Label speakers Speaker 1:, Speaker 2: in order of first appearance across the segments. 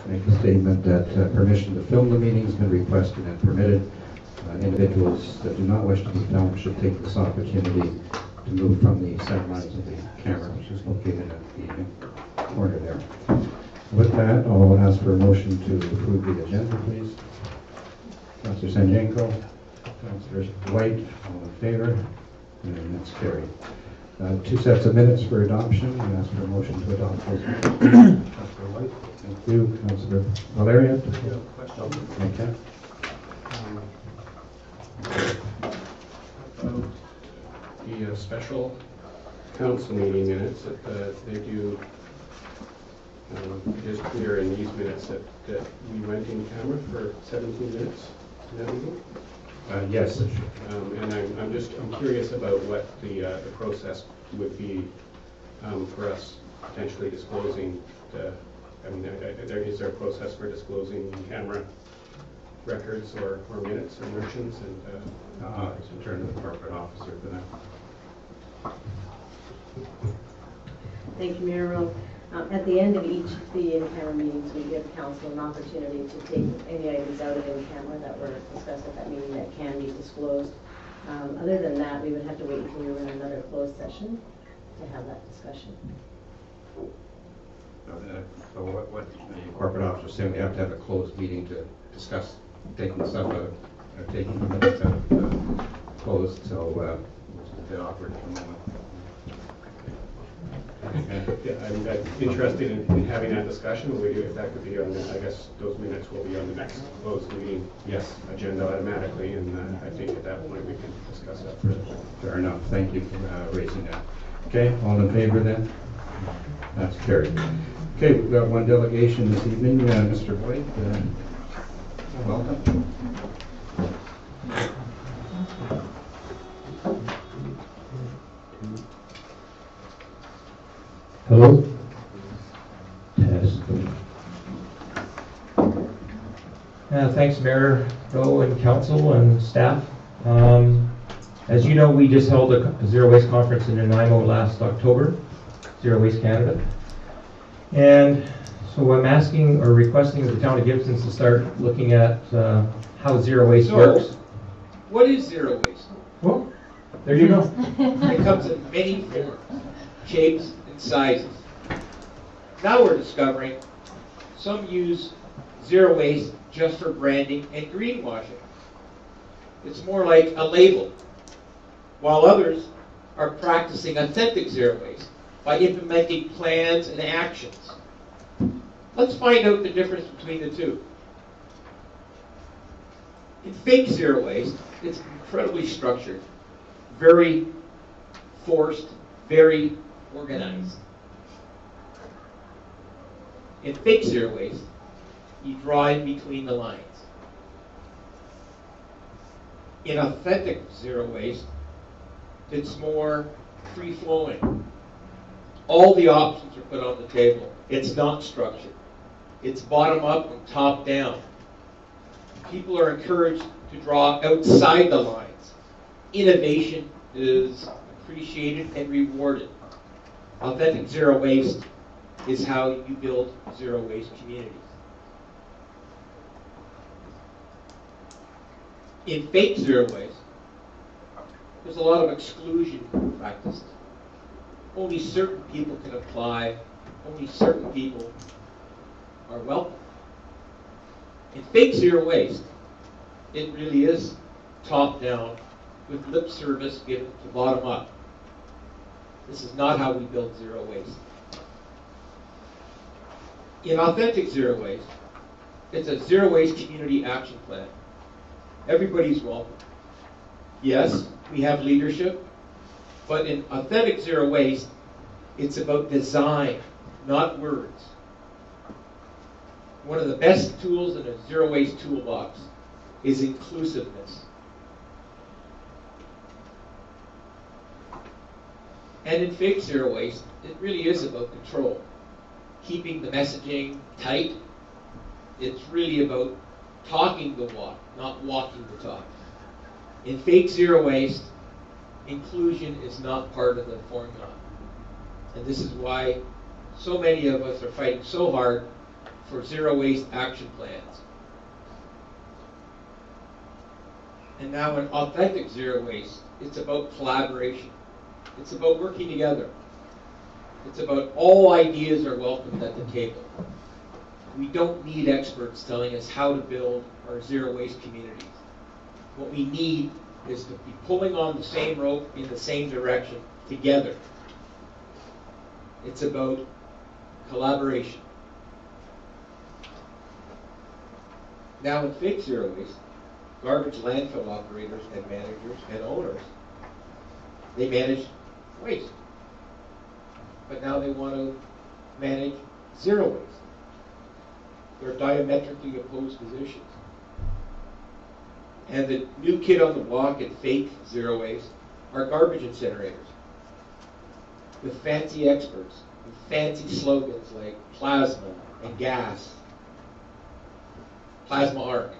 Speaker 1: make a statement that permission to film the meeting has been requested and permitted. Individuals that do not wish to be filmed should take this opportunity to move from the center lines of the camera, which is located at the corner there. With that, I'll ask for a motion to approve the agenda, please. Councillor Sanjanko, Councillor White, all in favor, and that's carried. 2 sets of minutes for adoption. I ask for a motion to adopt those minutes. Councillor White, thank you. Councillor Valerian. Okay.
Speaker 2: The special council meeting minutes that they do. It is clear in these minutes that we went in camera for 17 minutes.
Speaker 1: Yes.
Speaker 2: And I'm curious about what the process would be for us potentially disclosing is there a process for disclosing camera records or minutes or motions? And
Speaker 1: it's in turn to the corporate officer for that.
Speaker 3: Thank you, Mayor Rowe. At the end of each of the in-camera meetings, we give council an opportunity to take any items out of in-camera that were discussed at that meeting that can be disclosed. Other than that, we would have to wait until we were in another closed session to have that discussion.
Speaker 1: So what the corporate officer is saying, we have to have a closed meeting to discuss taking stuff out, taking the minutes out of closed, so it's a bit awkward at the moment.
Speaker 2: Yeah, I'm interested in having that discussion. If that could be on the, I guess those minutes will be on the next closed meeting agenda automatically, and I think at that point we can discuss that further.
Speaker 1: Fair enough. Thank you for raising that. Okay, all in favor then? That's carried. Okay, we've got one delegation this evening. Mr. White, welcome.
Speaker 4: Hello? Test. Thanks, Mayor Rowe and Council and staff. As you know, we just held a Zero Waste Conference in Nanaimo last October, Zero Waste Canada. And so I'm asking or requesting of the town of Gibsons to start looking at how zero waste works.
Speaker 5: What is zero waste?
Speaker 4: Well, there you go.
Speaker 5: It comes in many forms, shapes, and sizes. Now we're discovering some use zero waste just for branding and greenwashing. It's more like a label, while others are practicing authentic zero waste by implementing plans and actions. Let's find out the difference between the two. In fake zero waste, it's incredibly structured, very forced, very organized. In fake zero waste, you draw in between the lines. In authentic zero waste, it's more free-flowing. All the options are put on the table. It's not structured. It's bottom-up and top-down. People are encouraged to draw outside the lines. Innovation is appreciated and rewarded. Authentic zero waste is how you build zero waste communities. In fake zero waste, there's a lot of exclusion practiced. Only certain people can apply, only certain people are welcome. In fake zero waste, it really is top down with lip service given to bottom up. This is not how we build zero waste. In authentic zero waste, it's a zero waste community action plan. Everybody's welcome. Yes, we have leadership, but in authentic zero waste, it's about design, not words. One of the best tools in a zero waste toolbox is inclusiveness. And in fake zero waste, it really is about control. Keeping the messaging tight. It's really about talking the walk, not walking the talk. In fake zero waste, inclusion is not part of the formula. And this is why so many of us are fighting so hard for zero waste action plans. And now in authentic zero waste, it's about collaboration. It's about working together. It's about all ideas are welcomed at the table. We don't need experts telling us how to build our zero waste communities. What we need is to be pulling on the same rope in the same direction together. It's about collaboration. Now in fake zero waste, garbage landfill operators and managers and owners, they manage waste. But now they want to manage zero waste. They're diametrically opposed positions. And the new kid on the block in fake zero waste are garbage incinerators with fancy experts and fancy slogans like plasma and gas, plasma arc.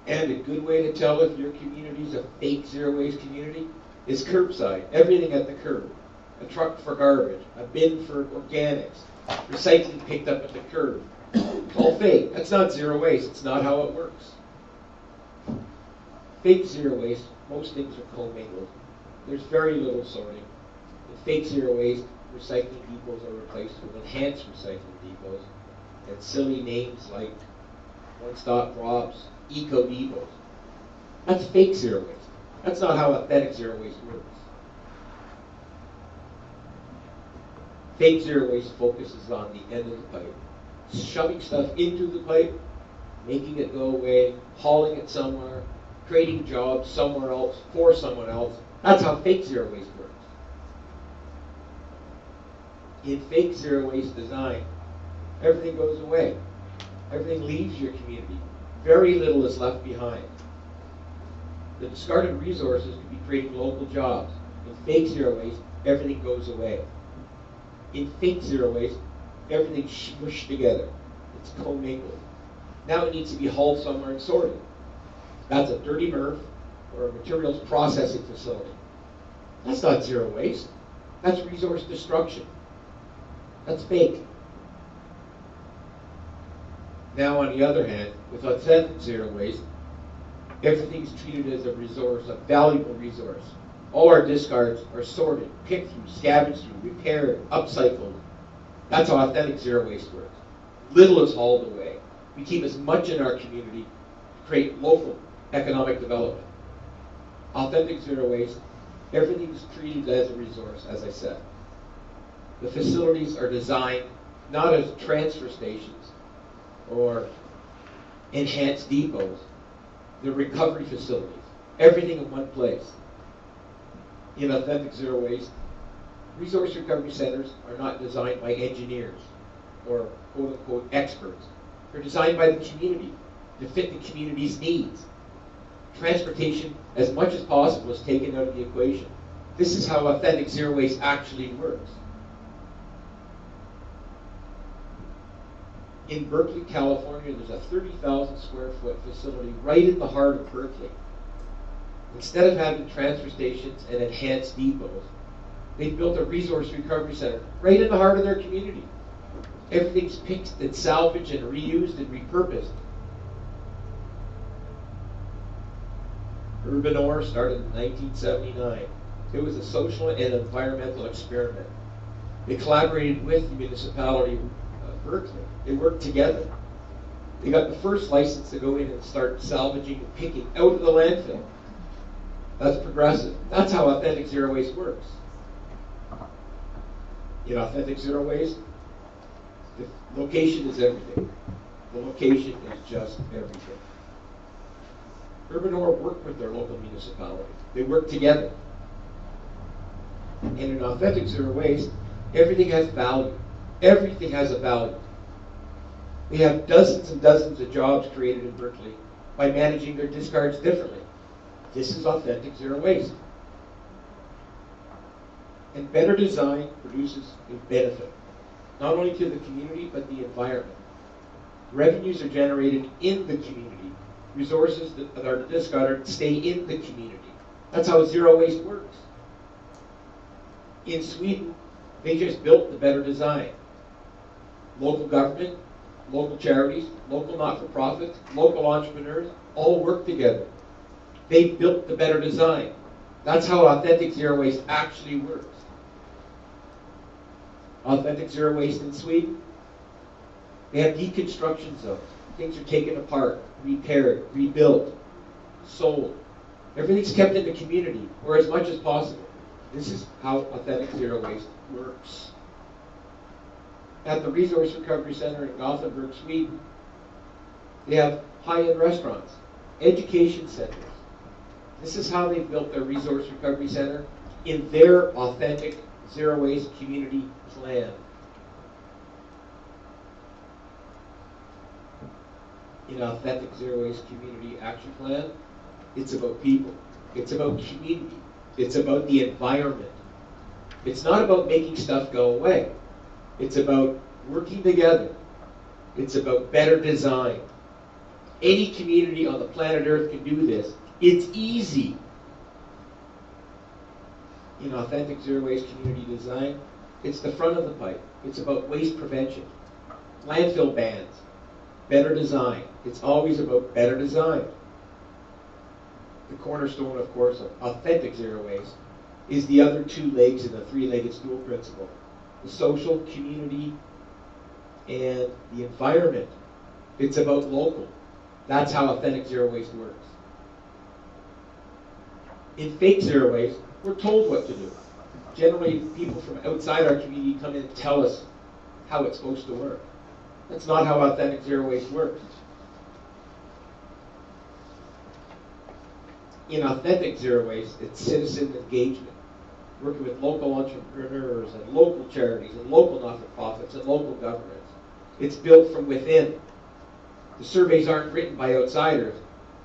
Speaker 5: And a good way to tell if your community is a fake zero waste community is curbside, everything at the curb. A truck for garbage, a bin for organics, recycling picked up at the curb. It's all fake. That's not zero waste. It's not how it works. Fake zero waste, most things are commingled. There's very little sorting. In fake zero waste, recycling depots are replaced with enhanced recycling depots and silly names like one-stop drops, eco depots. That's fake zero waste. That's not how authentic zero waste works. Fake zero waste focuses on the end of the pipe. Shoving stuff into the pipe, making it go away, hauling it somewhere, creating jobs somewhere else for someone else. That's how fake zero waste works. In fake zero waste design, everything goes away. Everything leaves your community. Very little is left behind. The discarded resources could be creating local jobs. In fake zero waste, everything goes away. In fake zero waste, everything's smushed together. It's commingled. Now it needs to be hauled somewhere and sorted. That's a dirty MRF or a materials processing facility. That's not zero waste. That's resource destruction. That's fake. Now on the other hand, with authentic zero waste, everything's treated as a resource, a valuable resource. All our discards are sorted, picked through, scavenged through, repaired, upcycled. That's how authentic zero waste works. Little is hauled away. We keep as much in our community to create local economic development. Authentic zero waste, everything is treated as a resource, as I said. The facilities are designed not as transfer stations or enhanced depots. They're recovery facilities. Everything in one place. In authentic zero waste, resource recovery centers are not designed by engineers or quote-unquote experts. They're designed by the community to fit the community's needs. Transportation, as much as possible, is taken out of the equation. This is how authentic zero waste actually works. In Berkeley, California, there's a 30,000 square foot facility right in the heart of Berkeley. Instead of having transfer stations and enhanced depots, they've built a resource recovery center right in the heart of their community. Everything's picked and salvaged and reused and repurposed. Urban Ore started in 1979. It was a social and environmental experiment. They collaborated with the municipality of Berkeley. They worked together. They got the first license to go in and start salvaging and picking out of the landfill. That's progressive. That's how authentic zero waste works. In authentic zero waste, the location is everything. The location is just everything. Urban Ore worked with their local municipality. They work together. And in authentic zero waste, everything has value. Everything has a value. We have dozens and dozens of jobs created in Berkeley by managing their discards differently. This is authentic zero waste. And better design produces a benefit, not only to the community, but the environment. Revenues are generated in the community. Resources that are discarded stay in the community. That's how zero waste works. In Sweden, they just built the better design. local government, local charities, local not-for-profits, local entrepreneurs, all work together. They built the better design. That's how authentic zero waste actually works. Authentic zero waste in Sweden, they have deconstruction zones. Things are taken apart, repaired, rebuilt, sold. Everything's kept in the community, or as much as possible. This is how authentic zero waste works. At the Resource Recovery Center in Gothenburg, Sweden, they have high-end restaurants, education centers. This is how they've built their Resource Recovery Center in their authentic zero waste community plan. In authentic zero waste community action plan, it's about people. It's about community. It's about the environment. It's not about making stuff go away. It's about working together. It's about better design. Any community on the planet Earth can do this. It's easy. In authentic zero waste community design, it's the front of the pipe. It's about waste prevention, landfill bans, better design. It's always about better design. The cornerstone, of course, of authentic zero waste is the other two legs in the three-legged stool principle: the social, community, and the environment. It's about local. That's how authentic zero waste works. In fake zero waste, we're told what to do. Generally, people from outside our community come in and tell us how it's supposed to work. That's not how authentic zero waste works. In authentic zero waste, it's citizen engagement, working with local entrepreneurs and local charities and local not-for-profits and local governments. It's built from within. The surveys aren't written by outsiders.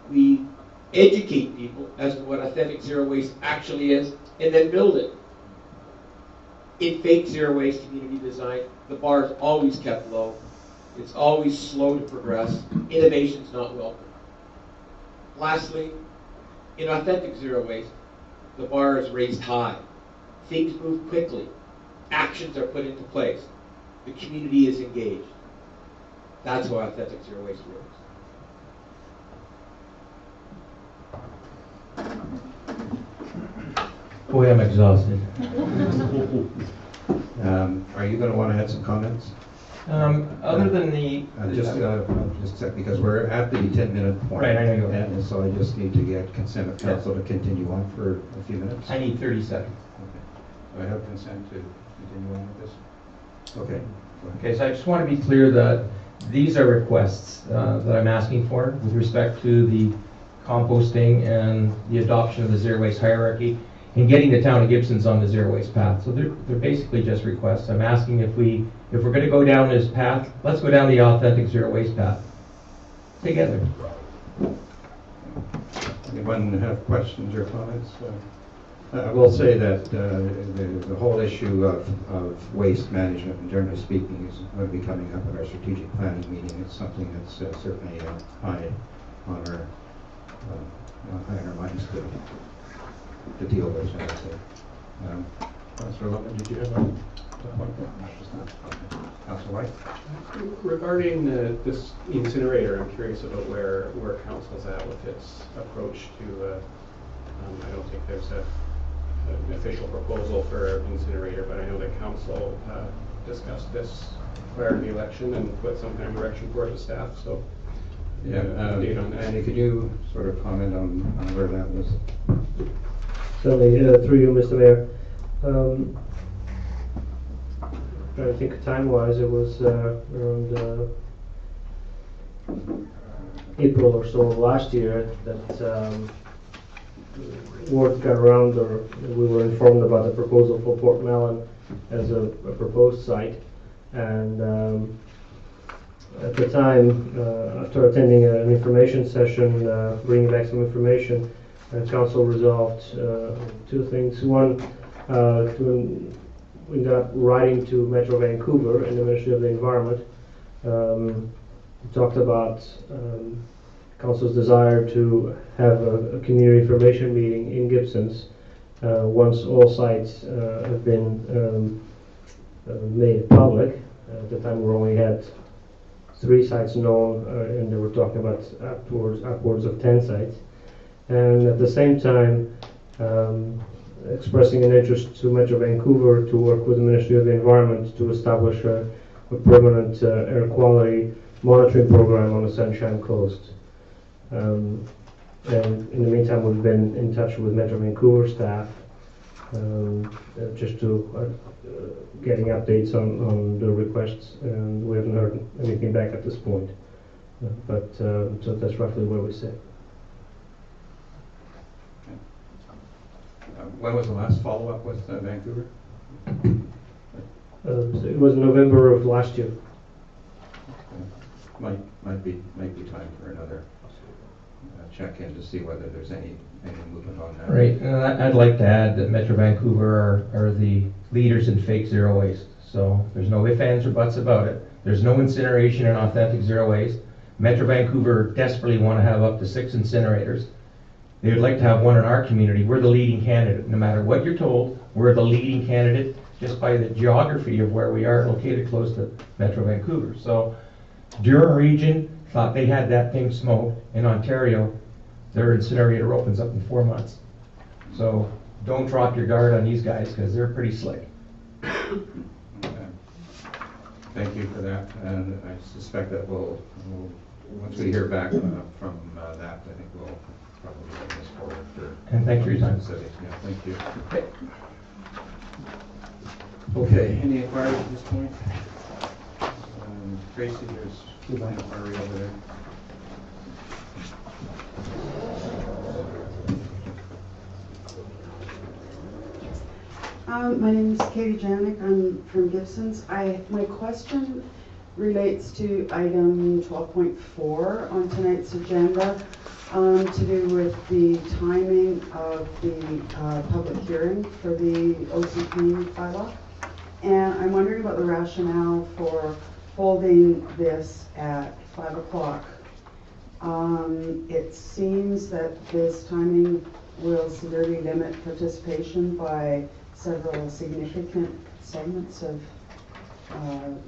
Speaker 5: We educate people as to what authentic zero waste actually is and then build it. In fake zero waste community design, the bar is always kept low. It's always slow to progress. Innovation's not welcome. Lastly, in authentic zero waste, the bar is raised high. Things move quickly. Actions are put into place. The community is engaged. That's how authentic zero waste works.
Speaker 4: Boy, I'm exhausted.
Speaker 1: Are you going to want to add some comments?
Speaker 4: Other than the...
Speaker 1: Just a sec, because we're at the 10-minute point.
Speaker 4: Right, I know you are.
Speaker 1: And so I just need to get consent of council to continue on for a few minutes.
Speaker 4: I need 30 seconds.
Speaker 1: Okay. Do I have consent to continue on with this? Okay. Go ahead.
Speaker 4: Okay, so I just want to be clear that these are requests that I'm asking for with respect to the composting and the adoption of the zero waste hierarchy and getting the town of Gibsons on the zero waste path. So they're basically just requests. I'm asking if we're going to go down this path, let's go down the authentic zero waste path together.
Speaker 1: Anyone have questions or comments? I will say that the whole issue of waste management, and generally speaking, is going to be coming up at our strategic planning meeting. It's something that's certainly high on our minds to deal with, I would say. Councillor Lubman, did you have a point? Councillor White?
Speaker 2: Regarding this incinerator, I'm curious about where council's at with its approach to, I don't think there's an official proposal for an incinerator, but I know that council discussed this prior to the election and put some kind of direction for the staff, so
Speaker 1: Yeah,
Speaker 2: update on that.
Speaker 1: Andy, could you sort of comment on where that was?
Speaker 6: Certainly, through you, Mr. Mayor. I think time-wise, it was around April or so of last year that word got around, or we were informed about the proposal for Port Mellon as a proposed site. And at the time, after attending an information session, bringing back some information, council resolved two things. One, we ended up writing to Metro Vancouver and the Ministry of the Environment. We talked about council's desire to have a community information meeting in Gibsons once all sites have been made public. At the time, we only had 3 sites known, and they were talking about upwards of 10 sites. And at the same time, expressing an interest to Metro Vancouver to work with the Ministry of the Environment to establish a permanent air quality monitoring program on the Sunshine Coast. And in the meantime, we've been in touch with Metro Vancouver staff just to getting updates on the requests, and we haven't heard anything back at this point. So that's roughly where we sit.
Speaker 1: When was the last follow-up with Vancouver?
Speaker 6: It was November of last year.
Speaker 1: Might be time for another check-in to see whether there's any movement on that.
Speaker 4: Right, and I'd like to add that Metro Vancouver are the leaders in fake zero waste. So there's no ifs, ands, or buts about it. There's no incineration in authentic zero waste. Metro Vancouver desperately want to have up to 6 incinerators. They would like to have one in our community. We're the leading candidate. No matter what you're told, we're the leading candidate just by the geography of where we are located close to Metro Vancouver. So Durham region thought they had that thing smoked. In Ontario, their incinerator opens up in 4 months. So don't drop your guard on these guys because they're pretty slick.
Speaker 1: Okay. Thank you for that, and I suspect that we'll once we hear back from that, I think we'll probably bring this forward for.
Speaker 4: And thanks for your time.
Speaker 1: Yeah, thank you. Okay, any inquiries at this point? Tracy, there's an inquiry over there.
Speaker 7: My name is Katie Janik. I'm from Gibsons. My question relates to item 12.4 on tonight's agenda, to do with the timing of the public hearing for the OCP bylaw. And I'm wondering about the rationale for holding this at 5 o'clock. It seems that this timing will severely limit participation by several significant segments of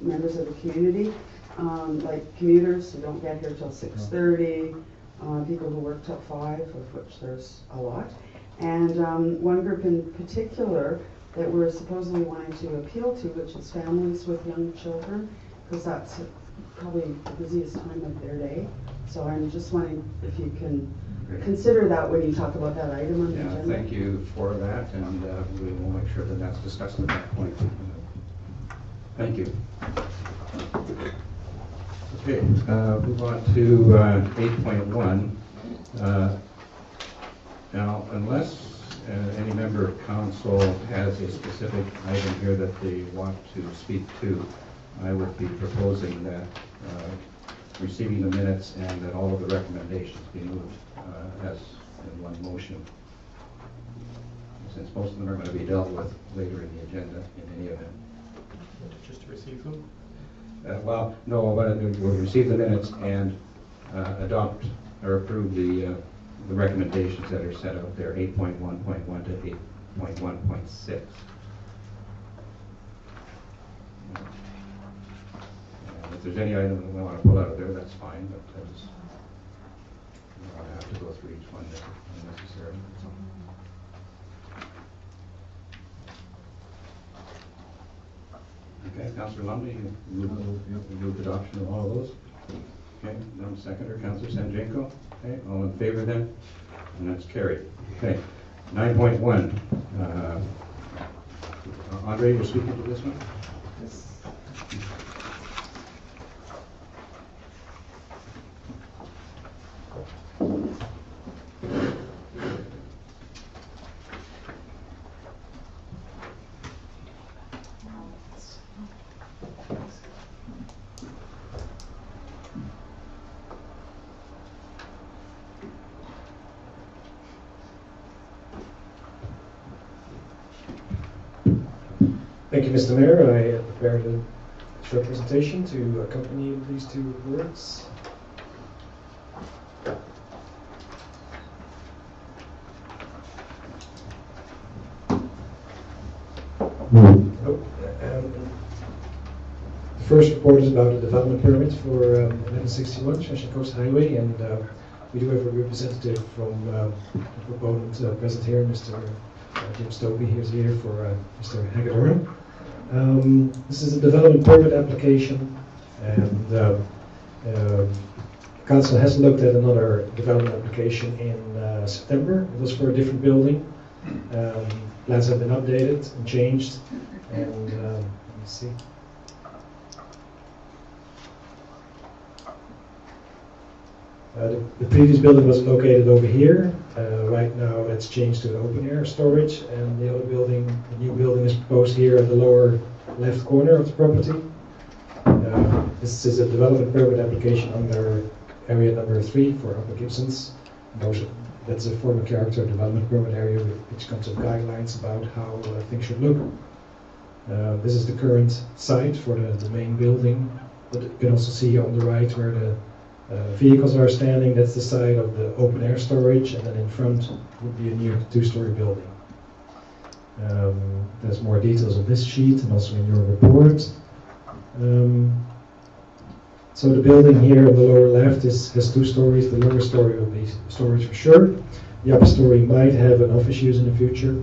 Speaker 7: members of the community, like commuters who don't get here till 6:30, people who work till 5, of which there's a lot, and one group in particular that we're supposedly wanting to appeal to, which is families with young children, because that's probably the busiest time of their day. So I'm just wondering if you can consider that when you talk about that item on the agenda.
Speaker 1: Thank you for that, and we will make sure that that's discussed at that point. Thank you. Okay, move on to 8.1. Now, unless any member of council has a specific item here that they want to speak to, I would be proposing that receiving the minutes and that all of the recommendations be moved as in one motion. Since most of them are going to be dealt with later in the agenda in any event.
Speaker 2: Just to receive them?
Speaker 1: Well, no, we'll receive the minutes and adopt or approve the recommendations that are set out there, 8.1.1 to 8.1.6. If there's any item that we want to pull out of there, that's fine, but I just don't want to have to go through each one unnecessarily. Okay, Councillor Lumley, you move adoption of all of those. Okay, then seconder, Councillor Sanjenko. Okay, all in favor then? And that's carried. Okay, 9.1. Andre, you're speaking to this one?
Speaker 7: Yes.
Speaker 8: Thank you, Mr. Mayor. I prepared a short presentation to accompany these two words. The first report is about the development permit for 1161 Sunshine Coast Highway, and we do have a representative from the proponent present here, Mr. Jim Stobie. He's here for Mr. Hagedorn. This is a development permit application, and Council has looked at another development application in September. It was for a different building. Plans have been updated and changed, and let me see. The previous building was located over here. Right now that's changed to an open air storage, and the other building, the new building, is proposed here at the lower left corner of the property. This is a development permit application under area number 3 for Upper Gibsons. That's a former character development permit area which comes with guidelines about how things should look. This is the current site for the main building, but you can also see on the right where the vehicles are standing. That's the side of the open air storage, and then in front would be a new 2-story building. There's more details on this sheet and also in your report. So the building here on the lower left has 2 stories. The lower story will be storage for sure. The upper story might have an office use in the future.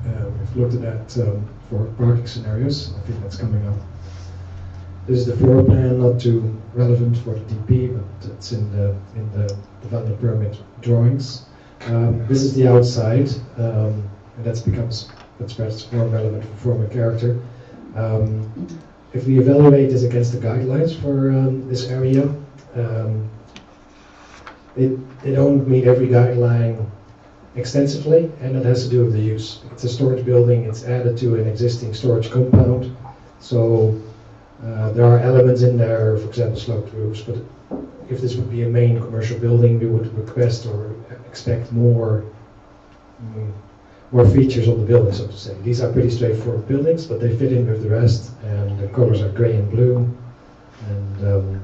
Speaker 8: We've looked at that for parking scenarios. I think that's coming up. This is the floor plan, not too relevant for the DP, but it's in the development permit drawings. This is the outside, and that's perhaps more relevant for former character. If we evaluate this against the guidelines for this area, they don't meet every guideline extensively, and it has to do with the use. It's a storage building, it's added to an existing storage compound, so there are elements in there, for example sloped roofs, but if this would be a main commercial building, we would request or expect more features on the building, so to say. These are pretty straightforward buildings, but they fit in with the rest, and the colors are grey and blue, and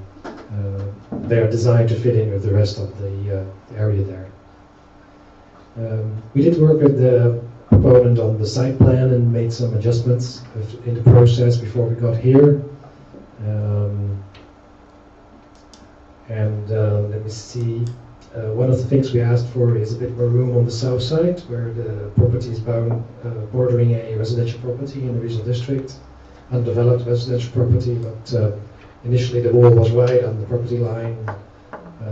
Speaker 8: they are designed to fit in with the rest of the area there. We did work with the proponent on the site plan and made some adjustments in the process before we got here. Let me see. One of the things we asked for is a bit more room on the south side, where the property is bordering a residential property in the regional district, undeveloped residential property, but initially the wall was right on the property line.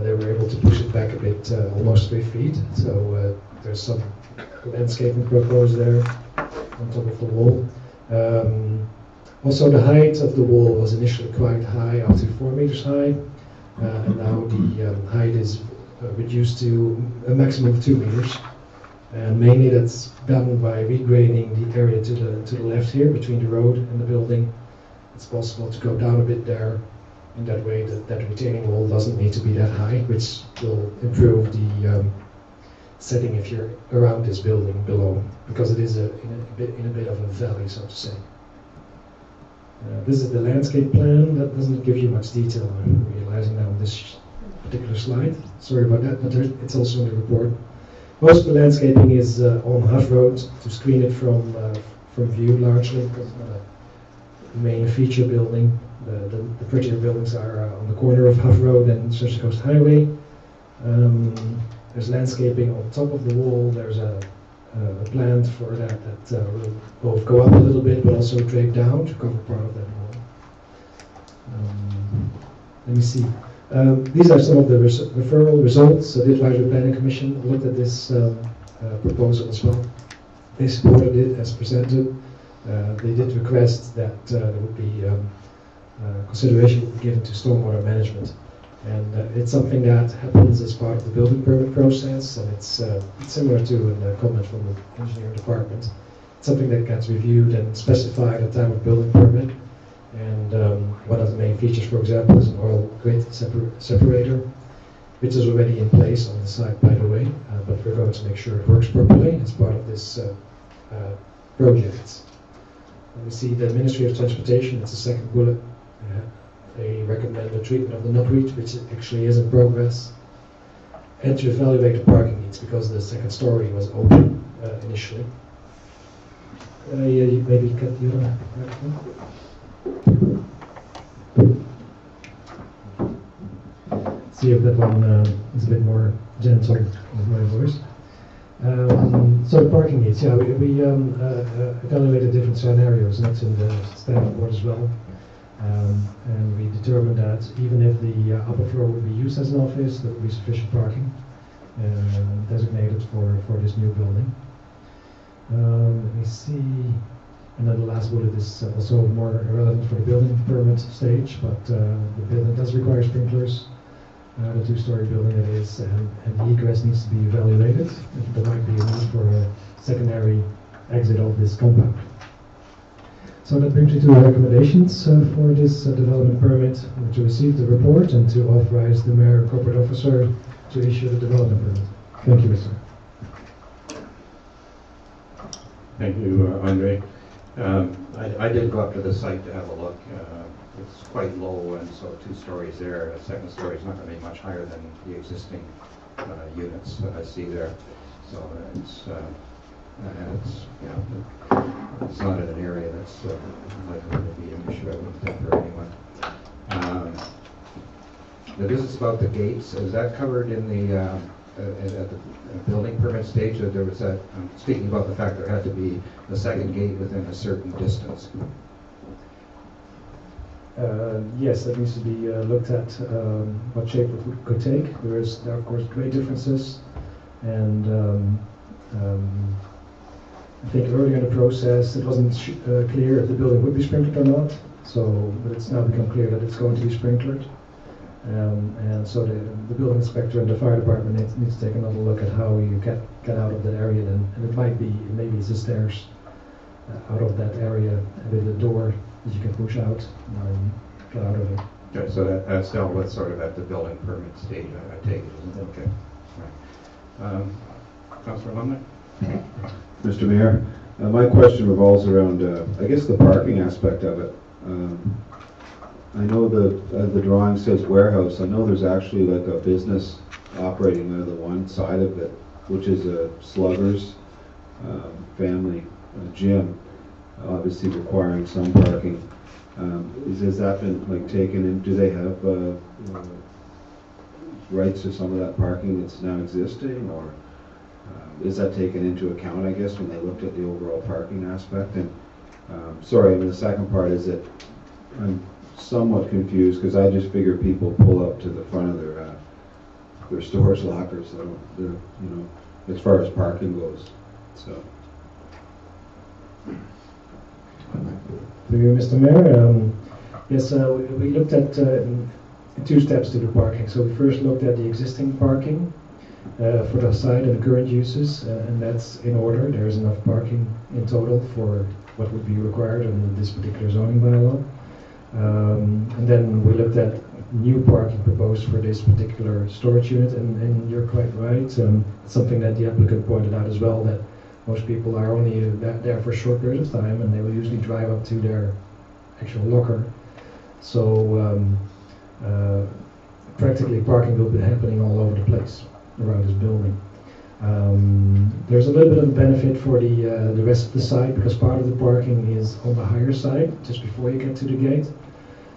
Speaker 8: They were able to push it back a bit, almost 3 feet, so there's some landscaping proposed there on top of the wall. Also the height of the wall was initially quite high, up to 4 meters high, and now the height is reduced to a maximum of 2 meters, and mainly that's done by regrading the area to the left here between the road and the building. It's possible to go down a bit there, in that way that retaining wall doesn't need to be that high, which will improve the setting if you're around this building below, because it is in a bit of a valley, so to say. This is the landscape plan. That doesn't give you much detail, I'm realizing now on this particular slide. Sorry about that, but it's also in the report. Most of the landscaping is on Huff Road to screen it from view largely, because it's not a main feature building. The prettier buildings are on the corner of Huff Road and Sunshine Coast Highway. There's landscaping on top of the wall. There's a plant for that will both go up a little bit but also drape down to cover part of that wall. Let me see. These are some of the referral results. The Advisory Planning Commission looked at this proposal as well. They supported it as presented. They did request that there would be consideration would be given to stormwater management. And it's something that happens as part of the building permit process, and it's similar to a comment from the engineering department. It's something that gets reviewed and specified at the time of building permit. And one of the main features, for example, is an oil grit separator, which is already in place on the site, by the way, but we're going to make sure it works properly as part of this project. And we see the Ministry of Transportation, it's the second bullet. They recommend the treatment of the knotweed, which actually is in progress, and to evaluate the parking needs, because the second story was open initially. Maybe cut the other. see if that one is a bit more gentle with my voice. So the parking needs, yeah, we evaluated different scenarios, and that's in the staff report as well. And we determined that even if the upper floor would be used as an office, there would be sufficient parking designated for this new building. Let me see. And then the last bullet is also more relevant for the building permit stage, but the building does require sprinklers. The two-story building it is, and the egress needs to be evaluated. There might be a need for a secondary exit of this compound. So that brings me to the recommendations for this development permit, to receive the report and to authorize the mayor and corporate officer to issue the development permit. Thank you, Mr.
Speaker 1: Thank you, Andre. I did go up to the site to have a look. It's quite low, and so 2 stories there. A second story is not going to be much higher than the existing units that I see there. So it's you know, it's not in an area that's likely to be an issue, I wouldn't think, for anyone. The business about the gates, is that covered in the at the building permit stage? That there was that. I'm speaking about the fact there had to be a second gate within a certain distance.
Speaker 8: Yes, that needs to be looked at what shape it could take. There are of course great differences, and I think earlier in the process it wasn't clear if the building would be sprinkled or not. But it's now become clear that it's going to be sprinkled, and so the building inspector and the fire department needs to take another look at how you get out of that area. And it might be maybe it's the stairs out of that area with a door that you can push out and get out of it.
Speaker 1: Okay, so that's dealt with sort of at the building permit stage, I take it, isn't it? Okay. Right. Councillor Lumley?
Speaker 9: Mr. Mayor, my question revolves around, I guess, the parking aspect of it. I know the drawing says warehouse. I know there's actually like a business operating out of the one side of it, which is a Sluggers family gym, obviously requiring some parking. Has that been like taken in? Do they have rights to some of that parking that's now existing, or is that taken into account, I guess, when they looked at the overall parking aspect? And sorry, I mean, the second part is that I'm somewhat confused because I just figure people pull up to the front of their storage lockers. So they're, you know, as far as parking goes. So.
Speaker 8: Thank you, Mr. Mayor. Yes, we looked at 2 steps to the parking. So we first looked at the existing parking for the site and the current uses, and that's in order. There is enough parking in total for what would be required in this particular zoning bylaw. And then we looked at new parking proposed for this particular storage unit, and you're quite right. It's something that the applicant pointed out as well, that most people are only there for a short period of time, and they will usually drive up to their actual locker. So practically parking will be happening all over the place around this building. There's a little bit of a benefit for the rest of the site, because part of the parking is on the higher side, just before you get to the gate.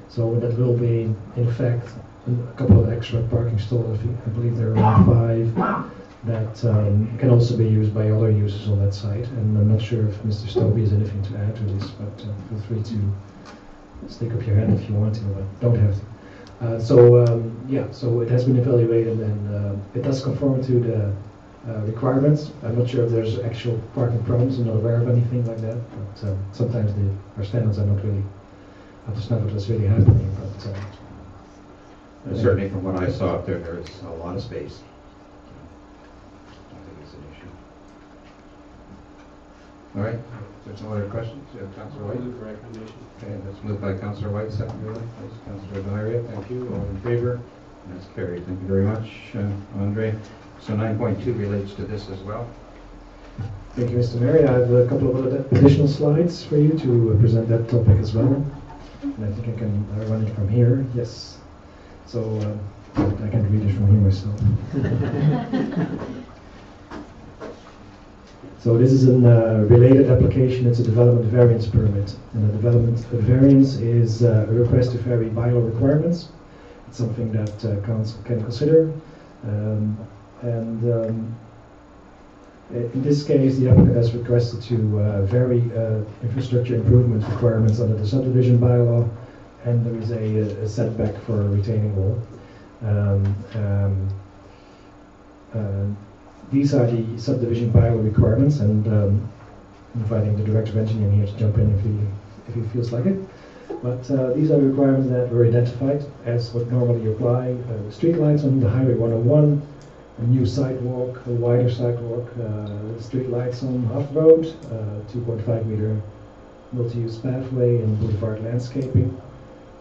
Speaker 8: So that will be, in fact, a couple of extra parking stalls. I believe there are around 5 that can also be used by other users on that site. And I'm not sure if Mr. Stobie has anything to add to this, but feel free to stick up your hand if you want to, but don't have to. Yeah, so it has been evaluated, and it does conform to the requirements. I'm not sure if there's actual parking problems. I'm not aware of anything like that, but sometimes our standards are not really up to snuff what's really happening. But
Speaker 1: certainly from what I saw up there, there's a lot of space. I don't think it's an issue. All right, if there's no other questions, you have Councillor White.
Speaker 2: Move for recommendation.
Speaker 1: Okay, that's moved by Councillor White, seconded by Councillor Delaria. Thank you. All in favor? And that's carried. Thank you very much, Andre. So 9.2 relates to this as well.
Speaker 8: Thank you, Mr. Mayor. I have a couple of additional slides for you to present that topic as well. And I think I can run it from here. Yes. So I can read it from here myself. So this is a related application. It's a development variance permit. And a development variance is a request to vary bylaw requirements. it's something that council can consider. In this case, the applicant has requested to vary infrastructure improvement requirements under the subdivision bylaw, and there is a setback for a retaining wall. These are the subdivision bylaw requirements, and inviting the director of engineering here to jump in if he feels like it. But these are the requirements that were identified as what normally apply. Street lights on the Highway 101, a new sidewalk, a wider sidewalk, street lights on Huff Road, 2.5 meter multi-use pathway, and boulevard landscaping.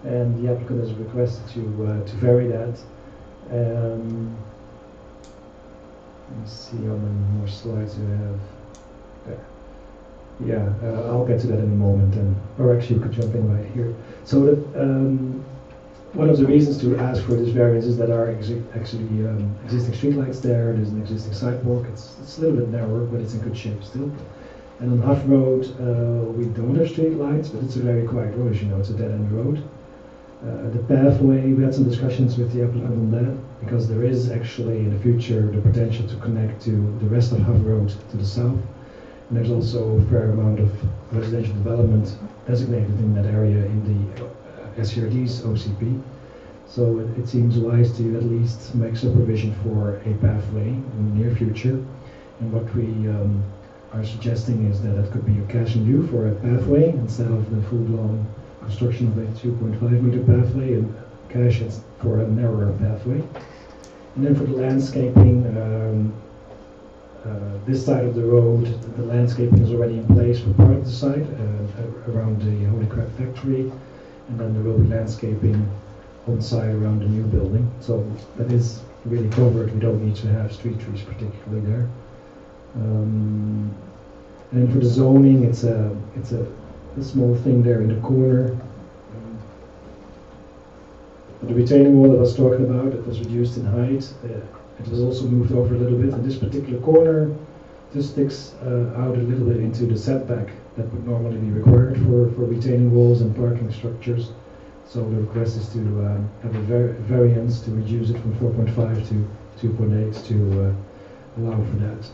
Speaker 8: And the applicant has requested to vary that. Let me see how many more slides you have. There. Yeah, I'll get to that in a moment, or actually you could jump in right here. So that, one of the reasons to ask for this variance is that there are actually existing streetlights there. There's an existing sidewalk. It's a little bit narrower, but it's in good shape still. And on Huff Road, we don't have streetlights, but it's a very quiet road, as you know. It's a dead-end road. The pathway, we had some discussions with the applicant on that, because there is actually in the future the potential to connect to the rest of Huff Road to the south. And there's also a fair amount of residential development designated in that area in the SCRD's OCP. So it seems wise to at least make some provision for a pathway in the near future. And what we are suggesting is that it could be a cash in lieu for a pathway instead of the full-blown construction of a 2.5 meter pathway, and cash is for a narrower pathway. And then for the landscaping, this side of the road, the landscaping is already in place for part of the site, around the Holy Crab factory, and then there will be landscaping on site around the new building. So that is really covered. We don't need to have street trees particularly there. And for the zoning, it's a small thing there in the corner. The retaining wall that I was talking about, it was reduced in height. It was also moved over a little bit, and this particular corner just sticks out a little bit into the setback that would normally be required for retaining walls and parking structures. So the request is to have a variance to reduce it from 4.5 to 2.8 to allow for that.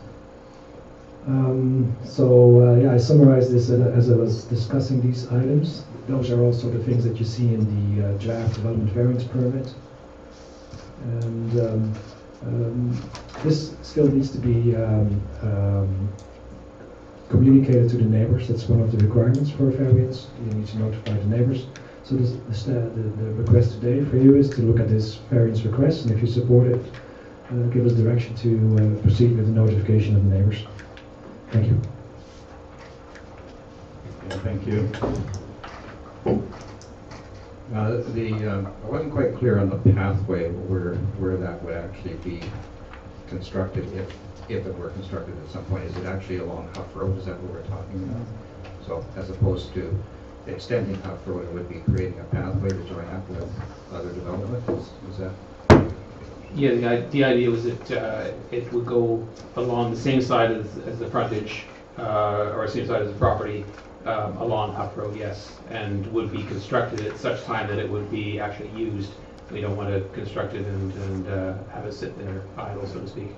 Speaker 8: Yeah, I summarized this as I was discussing these items. Those are also the things that you see in the draft development variance permit. And this still needs to be communicated to the neighbors. That's one of the requirements for a variance. You need to notify the neighbors. So the request today for you is to look at this variance request, and if you support it, give us direction to proceed with the notification of the neighbors. Thank you.
Speaker 1: Yeah, thank you. I wasn't quite clear on the pathway where that would actually be constructed if it were constructed at some point. Is it actually along Huff Road? Is that what we're talking about? So as opposed to extending Huff Road, it would be creating a pathway to join up with other development? Is that?
Speaker 10: Yeah, the idea was that it would go along the same side as the frontage, or same side as the property, along Huff Road, yes, and would be constructed at such time that it would be actually used. We don't want to construct it and have it sit there idle, so to speak.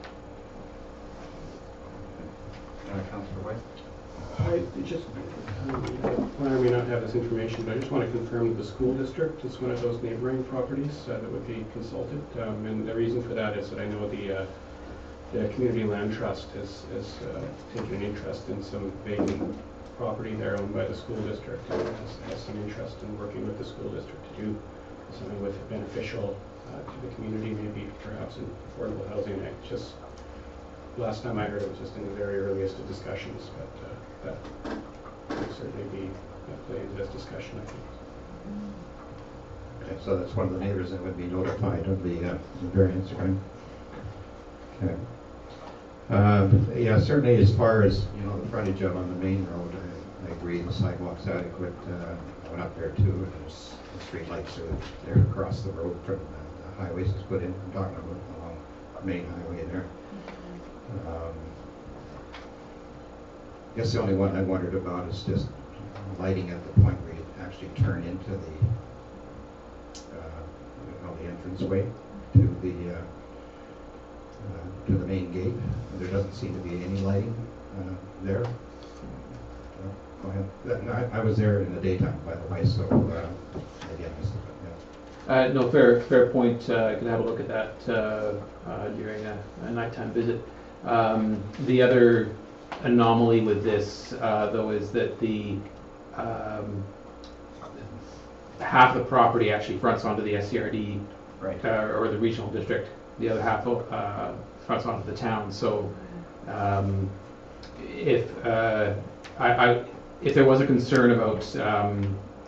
Speaker 1: Councillor White?
Speaker 2: I just, I may not have this information, but I just want to confirm that the school district is one of those neighboring properties that would be consulted. And the reason for that is that I know the Community Land Trust has taken an interest in some vacant property there owned by the school district, and has some interest in working with the school district to do something with it beneficial to the community, maybe perhaps in affordable housing. Just last time I heard it was just in the very earliest of discussions, but that would certainly be play into this discussion, I think.
Speaker 1: Okay, so that's one of the neighbors that would be notified of the variance, right? Okay. Yeah, certainly as far as, the frontage out on the main road, I agree the sidewalk's adequate. I went up there too, and there's the street lights are there across the road from the highways that's put in. I'm talking about along the main highway there. I guess the only one I wondered about is just lighting at the point where you actually turn into the entranceway to the main gate. There doesn't seem to be any lighting there. Go ahead. I was there in the daytime, by the way, so maybe I missed it.
Speaker 10: No, fair point. I can have a look at that during a nighttime visit. The other anomaly with this, though, is that the half the property actually fronts onto the SCRD,
Speaker 1: Right.
Speaker 10: or the regional district. The other half fronts onto the town. So, if there was a concern about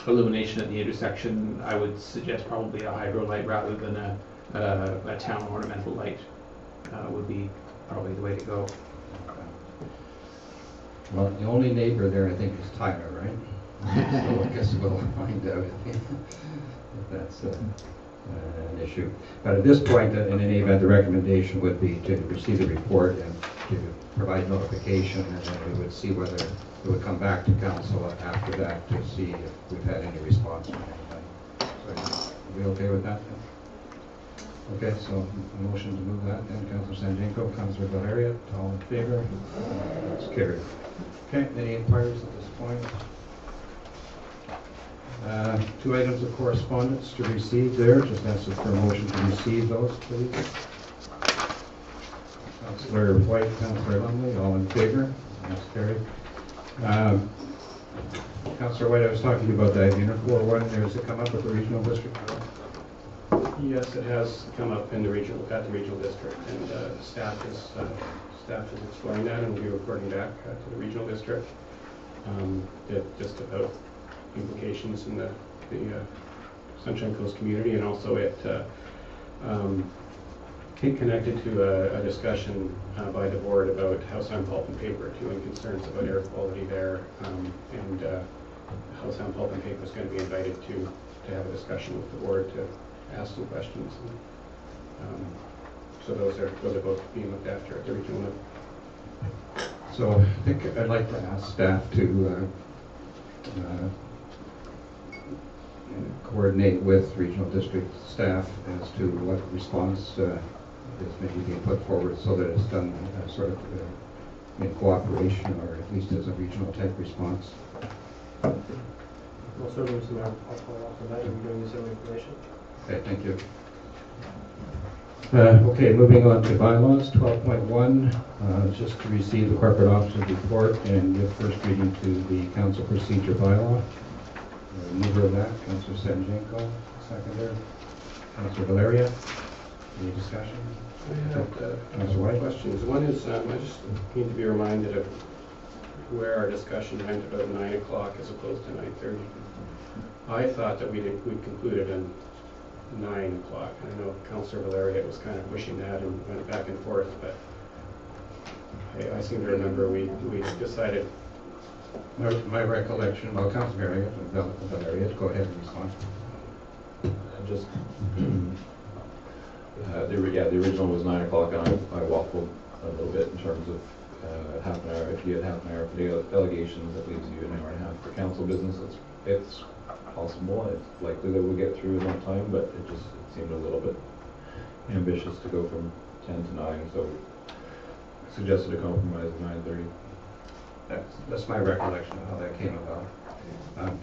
Speaker 10: illumination at the intersection, I would suggest probably a hydro light rather than a town ornamental light would be probably the way to go.
Speaker 1: Well, the only neighbor there, I think, is Tyler, right? So I guess we'll find out if that's an issue. But at this point, in any event, the recommendation would be to receive the report and to provide notification, and then we would see whether it would come back to council after that to see if we've had any response from anybody. So are we okay with that then? Okay, so a motion to move that then, Councillor Sanjanko, Councillor Valeria, all in favor? That's carried. Okay, any inquiries at this point? 2 items of correspondence to receive there. Just ask for a motion to receive those, please. Councillor White, Councillor Lumley, all in favor? That's carried. Councillor White, I was talking to you about that Unit 401. Has it come up with the regional district?
Speaker 2: Yes, it has come up in the regional district, and staff is exploring that, and will be reporting back to the regional district just about implications in the Sunshine Coast community, and also it connected to a discussion by the board about House on Pulp and Paper too, and concerns about air quality there, and House on Pulp and Paper is going to be invited to have a discussion with the board to ask some questions. And, so those are both being looked after at the regional level.
Speaker 1: So I think I'd like to ask staff to coordinate with regional district staff as to what response is maybe being put forward, so that it's done sort of in cooperation, or at least as a regional type response.
Speaker 6: Well, certainly, Mr. Mayor, I'll follow up on that and bring you some information.
Speaker 1: Okay, thank you. Okay, moving on to bylaws, 12.1, just to receive the corporate officer's report and give first reading to the council procedure bylaw. Mover of that, Councillor Sanjanko, seconder, Councillor Valeria. Any discussion?
Speaker 2: I have a couple questions. One is, I just need to be reminded of where our discussion went about 9 o'clock as opposed to 9:30. I thought that we'd concluded in 9 o'clock. I know Councillor Valeria was kind of wishing that and went back and forth, but I seem to remember we decided.
Speaker 1: My recollection, well, Councillor Valeria, go ahead and respond.
Speaker 11: Just the original was 9 o'clock, and I waffled a little bit in terms of half an hour. If you had half an hour for the delegations, that leaves you an hour and a half for council business. It's possible. It's likely that we'll get through in that time, but it seemed a little bit ambitious to go from 10 to 9, so suggested a compromise of 9:30.
Speaker 1: That's my recollection of how that came about.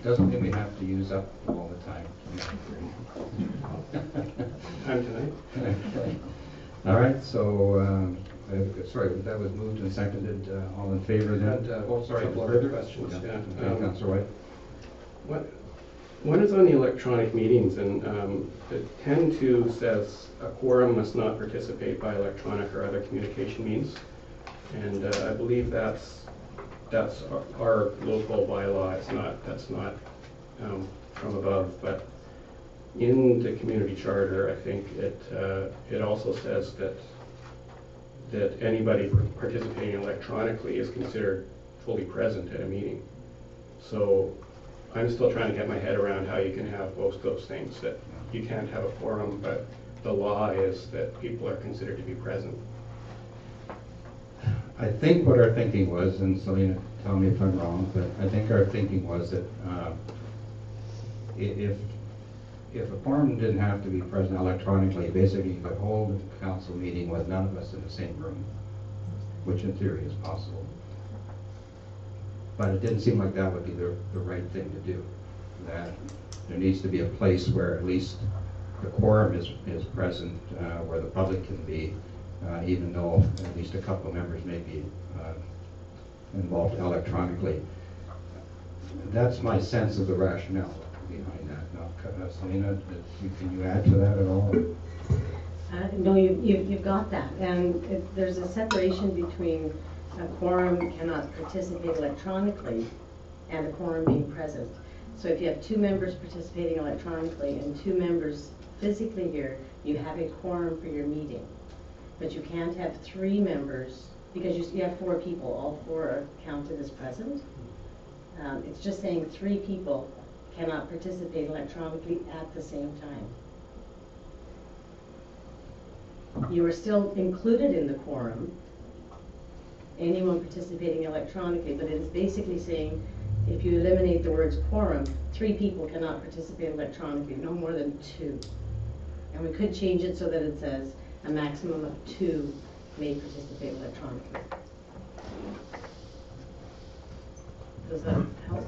Speaker 1: Doesn't mean we have to use up all the time.
Speaker 2: Time tonight?
Speaker 1: All right, so, sorry, that was moved and seconded. All in favor then? Sorry,
Speaker 2: couple other questions. Yeah.
Speaker 1: Okay, Councillor White.
Speaker 2: One is on the electronic meetings, and the 10.2 says a quorum must not participate by electronic or other communication means, and I believe that's our local bylaw. That's not from above, but in the community charter, I think it also says that anybody participating electronically is considered fully present at a meeting. So I'm still trying to get my head around how you can have both those things, that you can't have a quorum, but the law is that people are considered to be present.
Speaker 1: I think what our thinking was, and Selena, tell me if I'm wrong, but I think our thinking was that if if a quorum didn't have to be present electronically, basically you could hold a council meeting with none of us in the same room, which in theory is possible. But it didn't seem like that would be the right thing to do. That there needs to be a place where at least the quorum is present, where the public can be, even though at least a couple of members may be involved electronically. That's my sense of the rationale behind that. Now, Selena, can you add to that at all?
Speaker 3: No, you've got that. And there's a separation between a quorum cannot participate electronically and a quorum being present. So if you have 2 members participating electronically and 2 members physically here, you have a quorum for your meeting. But you can't have 3 members, because you have 4 people, all 4 are counted as present. It's just saying 3 people cannot participate electronically at the same time. You are still included in the quorum, anyone participating electronically, but it is basically saying if you eliminate the words quorum, 3 people cannot participate electronically, no more than 2. And we could change it so that it says a maximum of 2 may participate electronically. Does that help?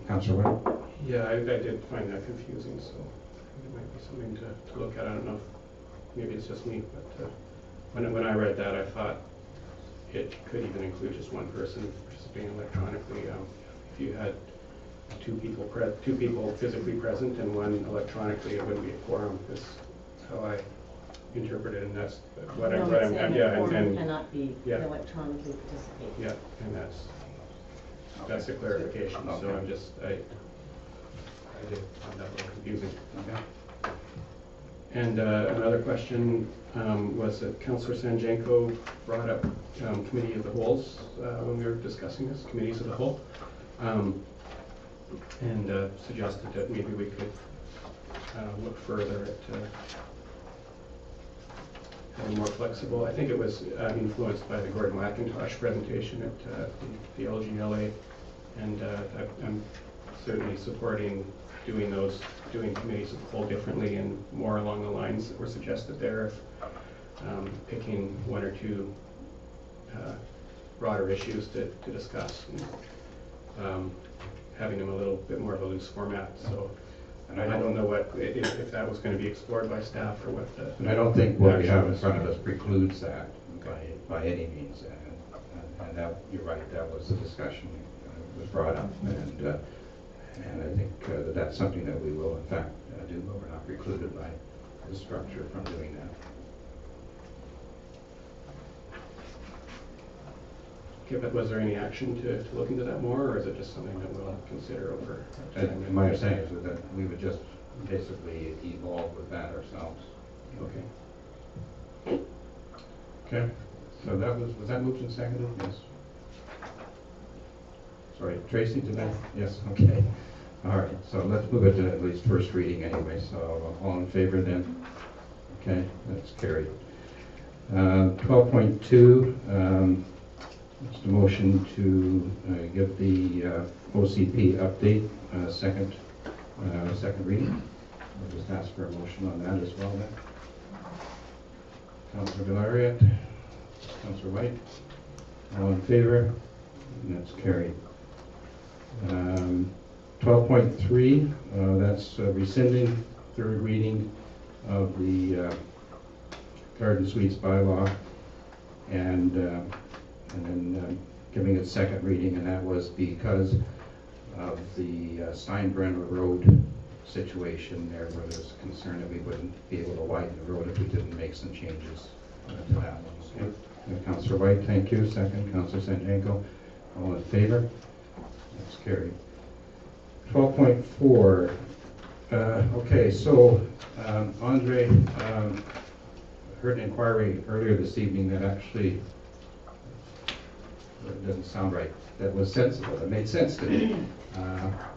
Speaker 1: Councillor White?
Speaker 2: Yeah, I did find that confusing, so it might be something to look at. I don't know if maybe it's just me, but when I read that, I thought it could even include just one person participating electronically. If you had 2 people physically present and 1 electronically, it wouldn't be a quorum. That's how I interpret it, and that's what I'm
Speaker 3: yeah, and cannot be electronically participating.
Speaker 2: Yeah, and that's a clarification. Okay. So I did find that a little confusing. Okay. And another question was that Councillor Sanjanko brought up committee of the wholes when we were discussing this, committees of the whole, and suggested that maybe we could look further at having more flexible. I think it was influenced by the Gordon McIntosh presentation at the LGLA, and I'm certainly supporting doing committees of the whole differently and more along the lines that were suggested there, of picking 1 or 2 broader issues to discuss, and having them a little bit more of a loose format. So, and I don't know if that was going to be explored by staff or what the.
Speaker 1: And I don't think what we have in front of us precludes that by any means. And that, you're right, that was the discussion was brought up, and I think that's something that we will in fact do, but we're not precluded by the structure from doing that.
Speaker 2: Okay, but was there any action to look into that more, or is it just something that we'll consider over time?
Speaker 1: My understanding is that we would just basically evolve with that ourselves.
Speaker 2: Okay.
Speaker 1: Okay. So that was that moved and seconded? Yes. Sorry, Tracy, did that? Yes. Okay. All right. So let's move it to at least first reading anyway. So all in favor then? Okay, that's carried. 12.2. It's the motion to give the OCP update second reading. I'll just ask for a motion on that as well then. Councillor Galariat, Councillor White, all in favor? And that's carried. 12.3, that's rescinding third reading of the Garden Suites bylaw, and then giving it second reading, and that was because of the Steinbrenner Road situation there, where there was concern that we wouldn't be able to widen the road if we didn't make some changes to that one. Okay. Councillor White, thank you. Second, Councillor Sanjanko. All in favor? That's carried. 12.4. Okay, so Andre heard an inquiry earlier this evening that actually it doesn't sound right. That was sensible. It made sense to me.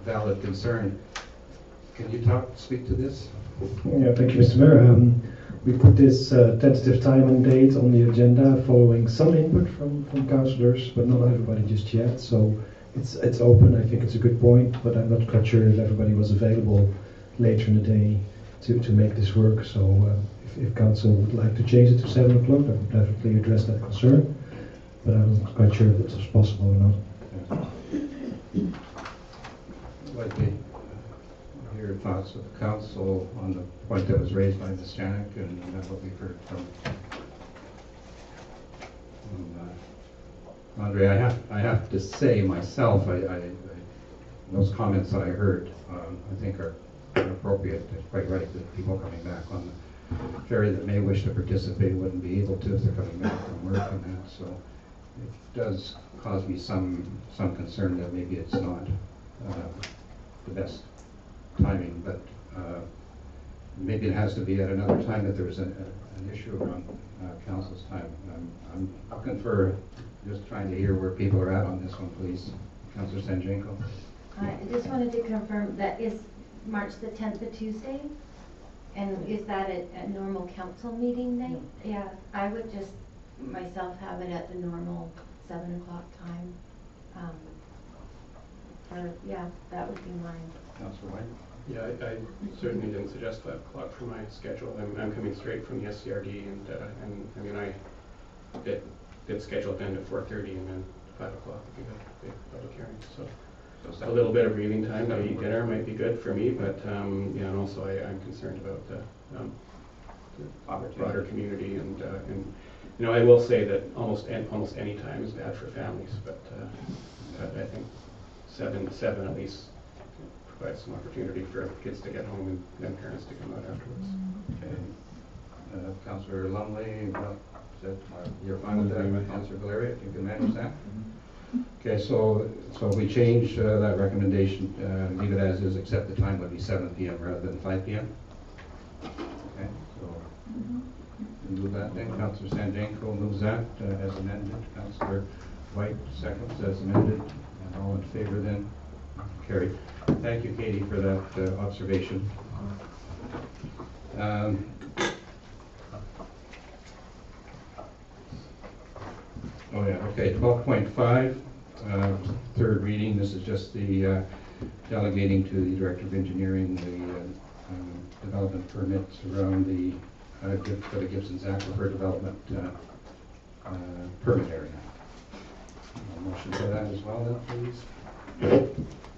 Speaker 1: Valid concern. Can you speak to this?
Speaker 8: Yeah, thank you, Mr. Mayor. We put this tentative time and date on the agenda following some input from councillors, but not everybody just yet. So it's open. I think it's a good point, but I'm not quite sure if everybody was available later in the day to make this work. So if council would like to change it to 7 o'clock, I would definitely address that concern. But I'm not quite sure if it's possible or not.
Speaker 1: I'd like to hear thoughts of the council on the point that was raised by Ms. Janik and what we've heard from Andre. I have to say myself, those comments that I heard, I think are appropriate. It's quite right that people coming back on the ferry that may wish to participate wouldn't be able to if they're coming back from work and that. So it does cause me some concern that maybe it's not the best timing, but maybe it has to be at another time if there's an issue around council's time. I'm looking for, just trying to hear where people are at on this one, please. Councillor Sanjanko.
Speaker 12: I just wanted to confirm that is March the 10th a Tuesday? And is that a normal council meeting night? Yeah, I would just myself have it at the normal 7 o'clock time. Yeah, that would be mine.
Speaker 1: Councillor White.
Speaker 2: Yeah, I certainly didn't suggest 5 o'clock for my schedule. I'm coming straight from the SCRD, and I mean I did schedule it then at 4:30, and then 5 o'clock would be the public hearing. So a little bit of breathing time to eat dinner might be good for me, but yeah, and also I'm concerned about the broader community, and you know, I will say that almost any time is bad for families, but I think seven at least provides some opportunity for kids to get home and then parents to come out afterwards.
Speaker 1: Okay. Councillor Lumley, you're fine with that? Councillor Valeria, if you can manage that? Okay, so we change that recommendation, leave it as is, except the time would be 7 p.m. rather than 5 p.m. Okay, so we move that then. Councillor Sanjanko moves that as amended. Councillor White seconds as amended. And all in favor then? Carried. Thank you, Katie, for that observation. Oh yeah, okay, 12.5, third reading. This is just the delegating to the Director of Engineering the development permits around for the Gibsons Aquifer Development permit area. Motion for that as well then, please.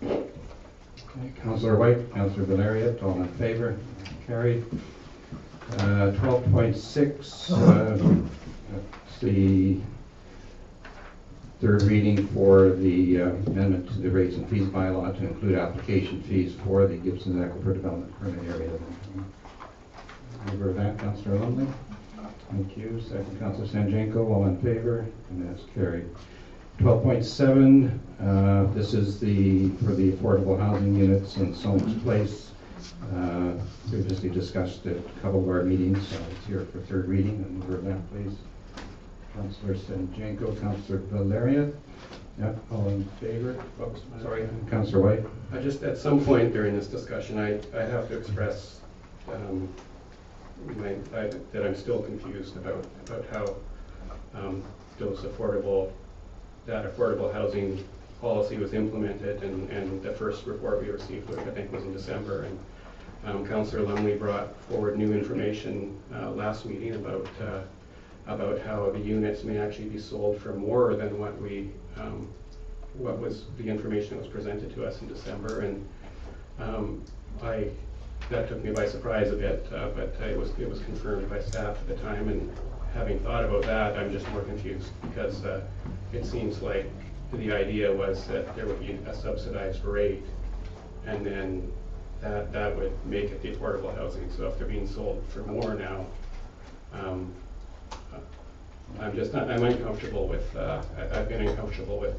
Speaker 1: Okay, Councillor White, Councillor Valeria, all in favor? Carried. 12.6, the third reading for the amendment to the rates and fees bylaw to include application fees for the Gibsons Aquifer Development permit area. Over that, Councillor Lumley. Thank you. Second, Councillor Sanjanko, all in favor, and that's carried. 12.7, this is for the affordable housing units in Soames Place. Previously discussed at a couple of our meetings, so it's here for third reading. And over that, please. Councillor Sanjanko, Councillor Valeria. Yep, all in favor? Oops, sorry, Councillor White.
Speaker 2: I just, at some point during this discussion, I have to express that I'm still confused about how that affordable housing policy was implemented, and the first report we received, which I think was in December, and Councillor Lumley brought forward new information last meeting about how the units may actually be sold for more than what was the information that was presented to us in December, and that took me by surprise a bit, but it was confirmed by staff at the time, and having thought about that, I'm just more confused, because it seems like the idea was that there would be a subsidized rate, and then that would make it the affordable housing. So if they're being sold for more now, I'm uncomfortable with, I've been uncomfortable with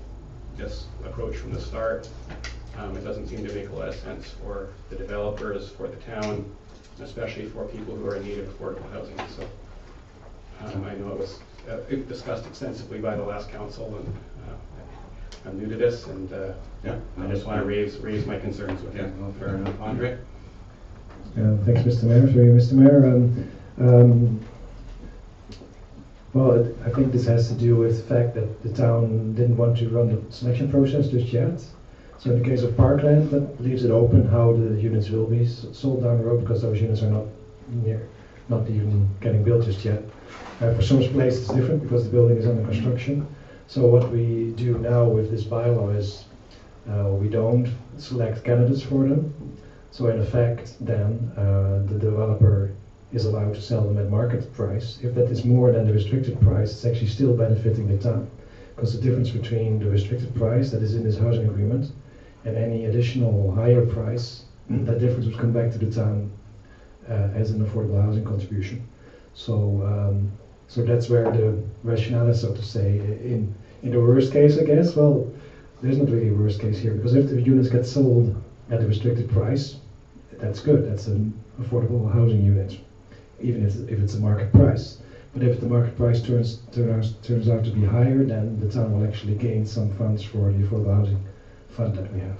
Speaker 2: this approach from the start. It doesn't seem to make a lot of sense for the developers, for the town, especially for people who are in need of affordable housing. So I know it was discussed extensively by the last council, and I'm new to this, and I just want to raise my concerns with it.
Speaker 1: Well, fair enough. Andre?
Speaker 8: Thanks, Mr. Mayor. Through you, Mr. Mayor. Well, I think this has to do with the fact that the town didn't want to run the selection process just yet. So in the case of Parkland, that leaves it open how the units will be sold down the road, because those units are not even getting built just yet. For some places it's different because the building is under construction. So what we do now with this bylaw is we don't select candidates for them. So in effect, then the developer is allowed to sell them at market price. If that is more than the restricted price, it's actually still benefiting the town. Because the difference between the restricted price that is in this housing agreement and any additional higher price, that difference would come back to the town as an affordable housing contribution. So that's where the rationale is, so to say. In the worst case, I guess, well, there's not really a worst case here, because if the units get sold at the restricted price, that's good. That's an affordable housing unit, even if it's a market price. But if the market price turns out to be higher, then the town will actually gain some funds for the affordable housing fund that we have.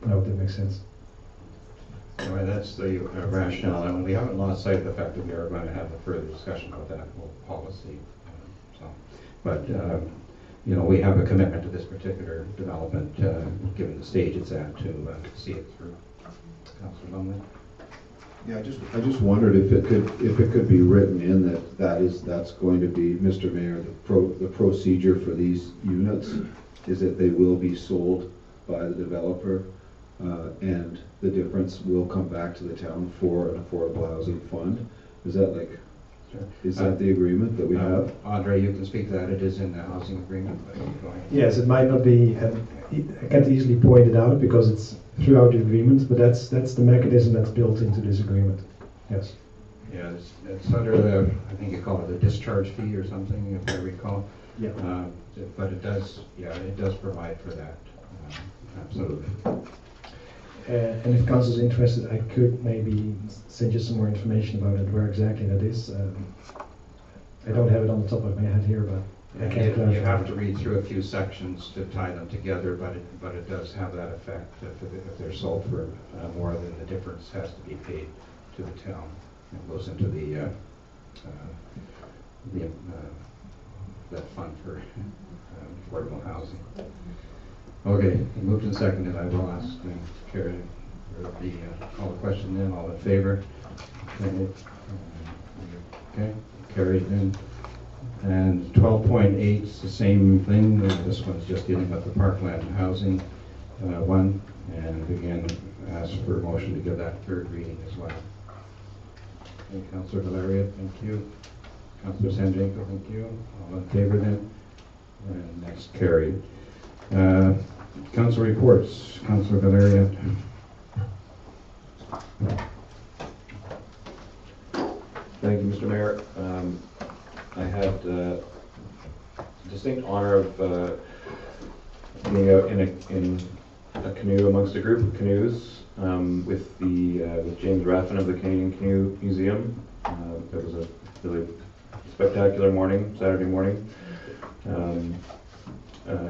Speaker 8: I hope that makes sense.
Speaker 1: Anyway, that's the rationale, and we haven't lost sight of the fact that we are going to have a further discussion about that whole policy. But we have a commitment to this particular development, given the stage it's at, to see it through. Councillor Lumley?
Speaker 9: Yeah, I just wondered if it could be written in that's going to be, Mr. Mayor, the procedure for these units is that they will be sold by the developer, and the difference will come back to the town for an affordable housing fund. Is that is that the agreement that we have?
Speaker 1: Andre, you can speak to that. It is in the housing agreement.
Speaker 8: Yes, it might not be, I can't easily point it out because it's throughout the agreement, but that's the mechanism that's built into this agreement. Yes.
Speaker 1: Yeah, it's under the, I think you call it the discharge fee or something, if I recall.
Speaker 8: Yeah.
Speaker 1: But it does provide for that. Absolutely.
Speaker 8: And if council is interested, I could maybe send you some more information about it, where exactly that is. I don't have it on the top of my head here, but I can't clarify.
Speaker 1: You have to read through a few sections to tie them together, but it does have that effect. If they're sold for more, than the difference has to be paid to the town. It goes into that fund for affordable housing. Okay, moved and seconded. I will ask Carrie call the question then. All in favor? Okay, carried then. And 12.8 is the same thing. This one's just dealing with the Parkland housing one. And again, ask for a motion to give that third reading as well. Okay, Councillor Valeria, thank you. Councillor Sanjanko, thank you. All in favor then? And that's carried. Council reports. Councillor Valeria.
Speaker 11: Thank you, Mr. Mayor. I had the distinct honor of being out in a canoe amongst a group of canoes with James Raffin of the Canadian Canoe Museum. It was a really spectacular morning, Saturday morning.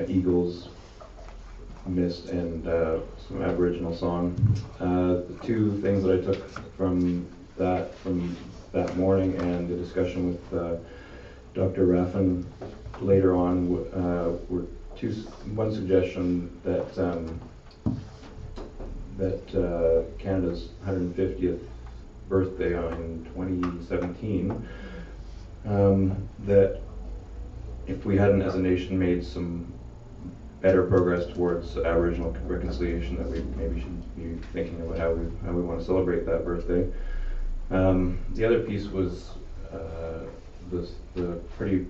Speaker 11: Eagles, mist, and some Aboriginal song. The two things that I took from that morning and the discussion with Dr. Raffin later on were one suggestion that Canada's 150th birthday in 2017, that if we hadn't as a nation made some better progress towards Aboriginal reconciliation, that we maybe should be thinking about how we want to celebrate that birthday. The other piece was the pretty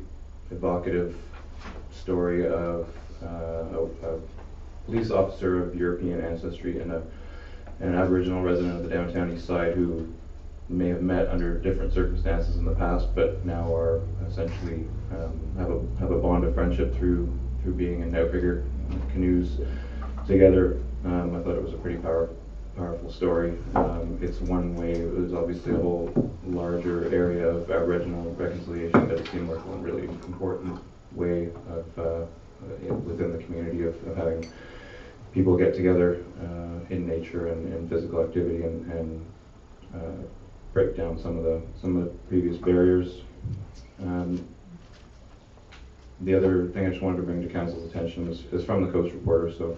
Speaker 11: evocative story of a police officer of European ancestry and an Aboriginal resident of the downtown east side who may have met under different circumstances in the past, but now are essentially have a bond of friendship through being in outrigger canoes together. I thought it was a pretty powerful story. It's one way. There's obviously a whole larger area of Aboriginal reconciliation, but it seemed like one really important way of within the community of having people get together in nature and in physical activity and break down some of the previous barriers. The other thing I just wanted to bring to council's attention is from the Coast Reporter. So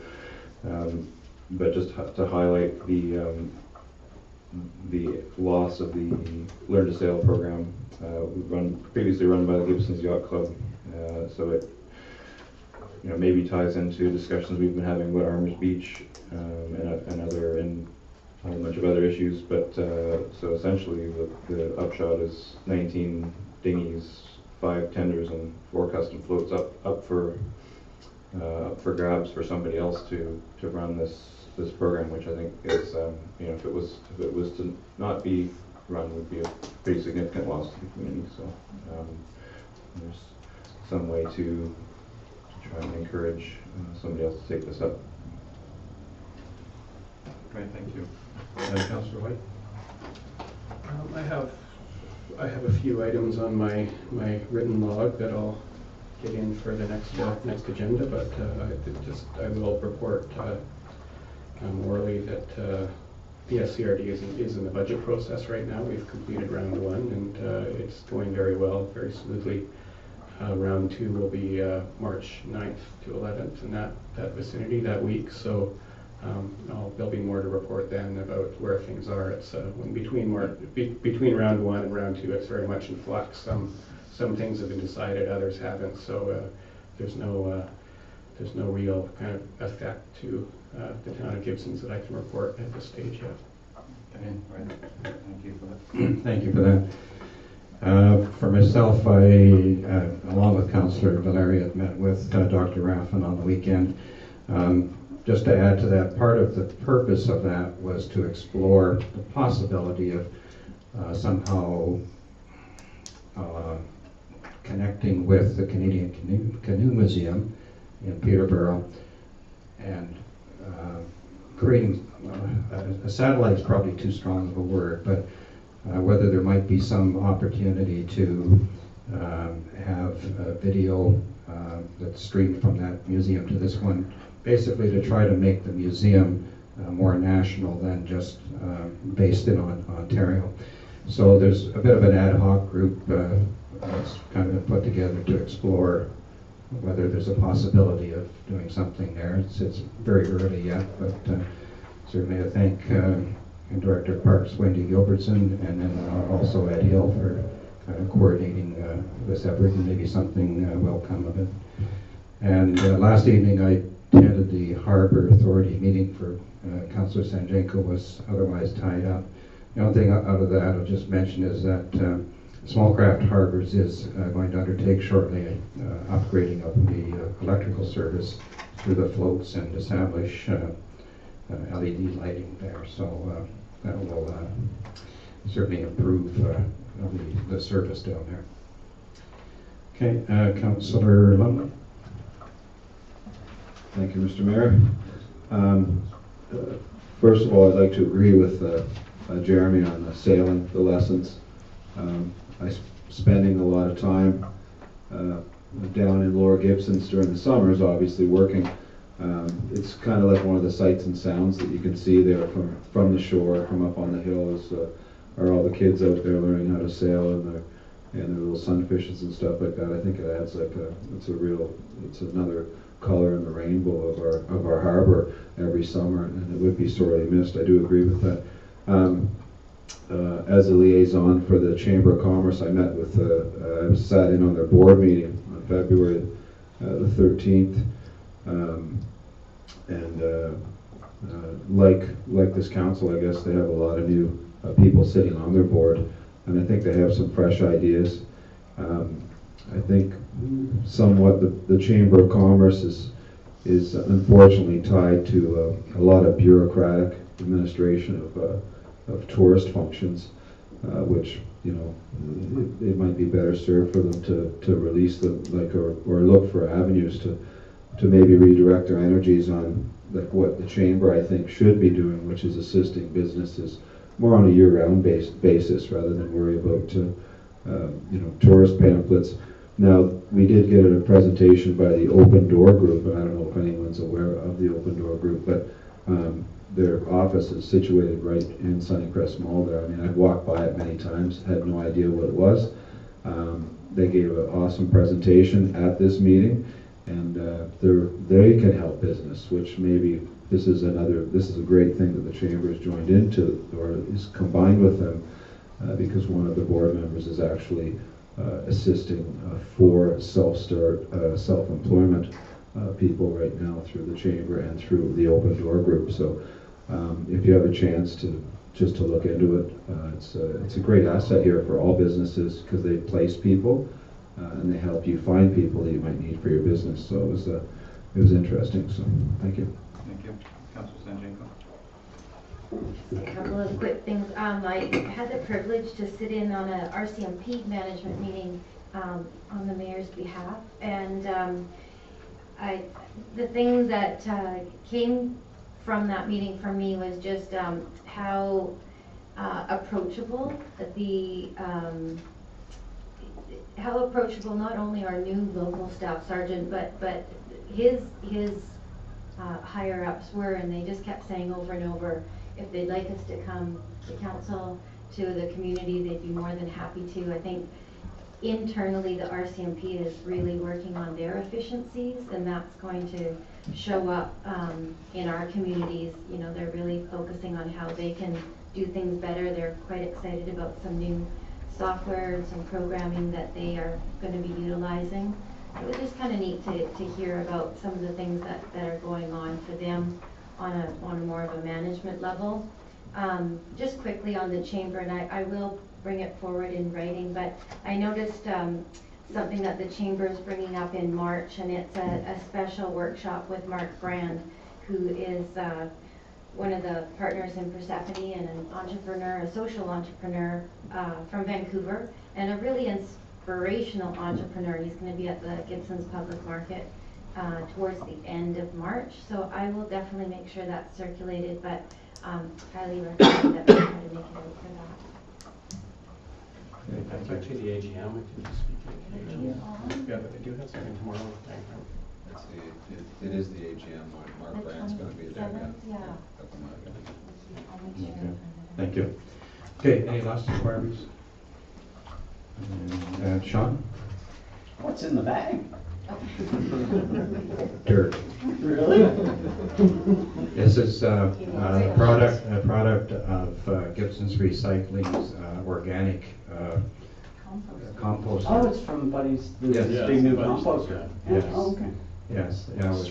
Speaker 11: But just to highlight the loss of the Learn to Sail program, previously run by the Gibsons Yacht Club. So it maybe ties into discussions we've been having about Armors Beach and a whole bunch of other issues. But so essentially the upshot is 19 dinghies, 5 tenders, and 4 custom floats up for grabs for somebody else to run this program, which I think is if it was to not be run, would be a pretty significant loss to the community. So there's some way to try and encourage somebody else to take this up.
Speaker 2: Great, thank you.
Speaker 1: Councillor White?
Speaker 2: I have a few items on my written log that I'll get in for the next agenda, but I will report orally that the SCRD is in the budget process right now. We've completed round 1, and it's going very well, very smoothly. Round 2 will be March 9th to 11th in that vicinity that week. So there'll be more to report then about where things are. It's between round 1 and round 2, it's very much in flux. Some things have been decided, others haven't. So there's no real kind of effect to the town of Gibsons that I can report at this stage yet.
Speaker 1: Okay, right. Thank you for that. Thank you for that. For myself, I, along with Councillor Valeria, met with Dr. Raffin on the weekend. Just to add to that, part of the purpose of that was to explore the possibility of somehow connecting with the Canadian Canoe Museum in Peterborough and creating a satellite is probably too strong of a word, but whether there might be some opportunity to have a video that's streamed from that museum to this one, basically to try to make the museum more national than just based in Ontario. So there's a bit of an ad hoc group that's kind of been put together to explore whether there's a possibility of doing something there. It's very early yet, but certainly I thank Director of Parks Wendy Gilbertson, and then also Ed Hill for kind of coordinating this effort, and maybe something will come of it. And last evening I attended the Harbour Authority meeting for Councillor Sanjenko was otherwise tied up. The only thing out of that I'll just mention is that Small Craft Harbors is going to undertake shortly upgrading of the electrical service through the floats and establish LED lighting there. So that will certainly improve the service down there. Okay, Councillor Lumley.
Speaker 9: Thank you, Mr. Mayor. First of all, I'd like to agree with Jeremy on the sailing, the lessons. I'm spending a lot of time down in Lower Gibsons during the summers, obviously working. It's kind of like one of the sights and sounds that you can see there from the shore, from up on the hills, are all the kids out there learning how to sail and their little sunfishes and stuff like that. I think it adds it's another color in the rainbow of our harbor every summer, and it would be sorely missed. I do agree with that. As a liaison for the Chamber of Commerce, I met with, I sat in on their board meeting on February the 13th, like this council, I guess they have a lot of new people sitting on their board, and I think they have some fresh ideas. I think somewhat the Chamber of Commerce is unfortunately tied to a lot of bureaucratic administration of tourist functions, which it might be better served for them to release them, or look for avenues to maybe redirect their energies on what the Chamber, I think, should be doing, which is assisting businesses more on a year-round basis rather than worry about tourist pamphlets. Now, we did get a presentation by the Open Door Group, and I don't know if anyone's aware of the Open Door Group, but their office is situated right in Sunnycrest Mall there. I mean, I've walked by it many times, had no idea what it was. They gave an awesome presentation at this meeting, and they can help business, which maybe this is a great thing that the chamber has joined into, or is combined with them, because one of the board members is actually assisting for self-employment people right now through the chamber and through the Open Door group. So if you have a chance to look into it, it's a great asset here for all businesses, because they place people and they help you find people that you might need for your business. So it was interesting. So thank you.
Speaker 11: Thank you. Councilor Sanjanko.
Speaker 12: A couple of quick things. I had the privilege to sit in on a RCMP management meeting on the mayor's behalf, and the thing that came from that meeting for me was just how approachable not only our new local staff sergeant, but his higher ups were, and they just kept saying over and over, if they'd like us to come to council, to the community, they'd be more than happy to. I think internally the RCMP is really working on their efficiencies, and that's going to show up in our communities. You know, they're really focusing on how they can do things better. They're quite excited about some new software and some programming that they are going to be utilizing. It was just kind of neat to hear about some of the things that are going on for them on a more of a management level. Just quickly on the chamber, and I will bring it forward in writing, but I noticed something that the chamber is bringing up in March, and it's a special workshop with Mark Brand, who is one of the partners in Persephone and an entrepreneur, a social entrepreneur from Vancouver, and a really inspirational entrepreneur. He's going to be at the Gibsons Public Market towards the end of March, so I will definitely make sure that's circulated, but highly recommend that we try to make it out for that.
Speaker 2: That's actually the AGM. We can speak at the AGM. Yeah, but they do have something tomorrow.
Speaker 11: It is the AGM. Mark Brand's going to be there.
Speaker 12: Yeah.
Speaker 11: At the market.
Speaker 12: I'll make sure.
Speaker 1: Okay. Thank you. Okay, any last inquiries? Sean?
Speaker 13: What's in the bag?
Speaker 1: Dirt.
Speaker 13: Really?
Speaker 1: This is a product of Gibson's Recycling's organic compost.
Speaker 13: Oh, it's from Buddy's,
Speaker 1: Yes.
Speaker 13: this big new composter.
Speaker 1: Yes.
Speaker 13: Oh, okay.
Speaker 1: Yes, I would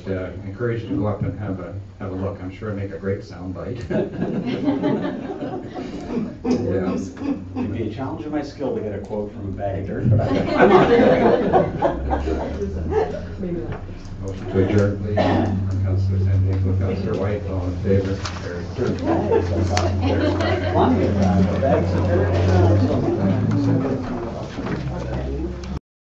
Speaker 1: encourage you to go up and have a look. I'm sure it'd make a great sound bite. Yeah.
Speaker 13: It'd be a challenge of my skill to get a quote from a bag of dirt, but I'm on it.
Speaker 1: Motion to adjourn, please. Councilor Sanjanko, Councilor White, all in favor? Carried.
Speaker 13: There's plenty of bags of dirt.